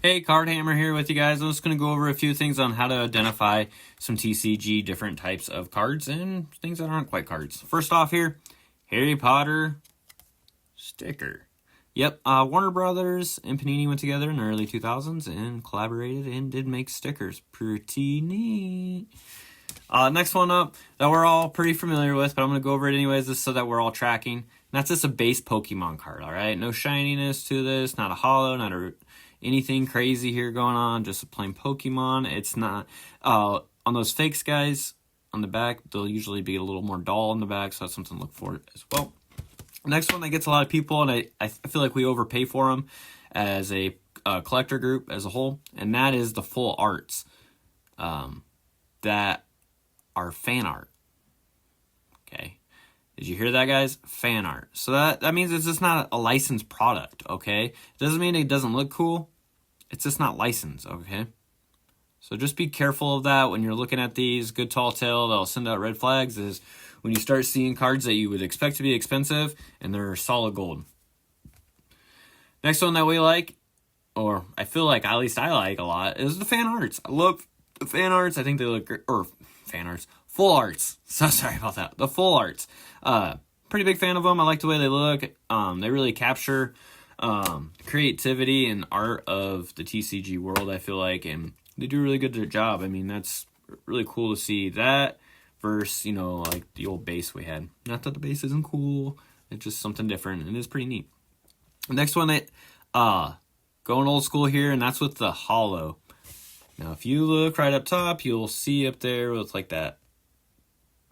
Hey, Card Hammer here with you guys. I'm just going to go over a few things on how to identify some TCG different types of cards and things that aren't quite cards. First off here, Harry Potter sticker. Yep, Warner Brothers and Panini went together in the early 2000s and collaborated and did make stickers. Pretty neat. Next one up that we're all pretty familiar with, but I'm going to go over it anyways just so that we're all tracking. And that's just a base Pokemon card, alright? No shininess to this, not a holo, not anything crazy here going on, just a plain Pokemon. It's not, on those fakes, guys, on the back, they'll usually be a little more dull on the back, so that's something to look for as well. Next one that gets a lot of people, and I feel like we overpay for them as a collector group as a whole, and that is the full arts that are fan art. Okay. Did you hear that, guys? Fan art. So that means it's just not a licensed product, okay? It doesn't mean it doesn't look cool. It's just not licensed, okay? So just be careful of that when you're looking at these. Good tall tale that'll send out red flags is when you start seeing cards that you would expect to be expensive and they're solid gold. Next one that we like, or I feel like at least I like a lot, is the fan arts. I love the fan arts. I think they look great. Or fan arts. Full arts. So sorry about that. The full arts. Pretty big fan of them. I like the way they look. They really capture creativity and art of the TCG world, I feel like, and they do a really good job. I mean, that's really cool to see that versus, you know, like the old base we had. Not that the base isn't cool. It's just something different, and it's pretty neat. Next one, going old school here, and that's with the holo. Now, if you look right up top, you'll see up there with like that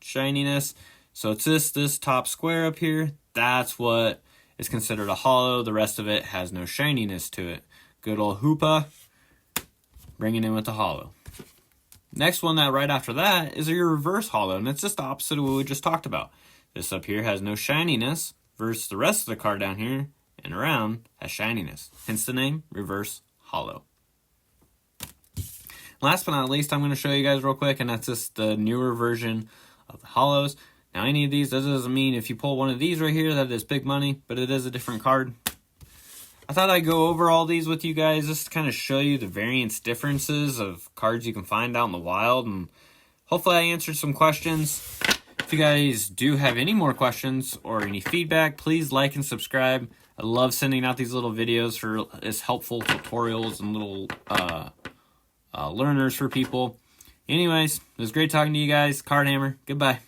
shininess. So it's this top square up here. That's what is considered a holo. The rest of it has no shininess to it. Good old Hoopa, bringing in with the holo. Next one that right after that is your reverse holo, and it's just the opposite of what we just talked about. This up here has no shininess versus the rest of the card down here and around has shininess. Hence the name, reverse holo. Last but not least, I'm going to show you guys real quick, and that's just the newer version of the holos. Now, any of these, that doesn't mean if you pull one of these right here that is big money, but it is a different card. I thought I'd go over all these with you guys just to kind of show you the variance differences of cards you can find out in the wild, and hopefully I answered some questions. If you guys do have any more questions or any feedback, please like and subscribe. I love sending out these little videos for as helpful tutorials and little learners for people. Anyways, it was great talking to you guys. Card Hammer, goodbye.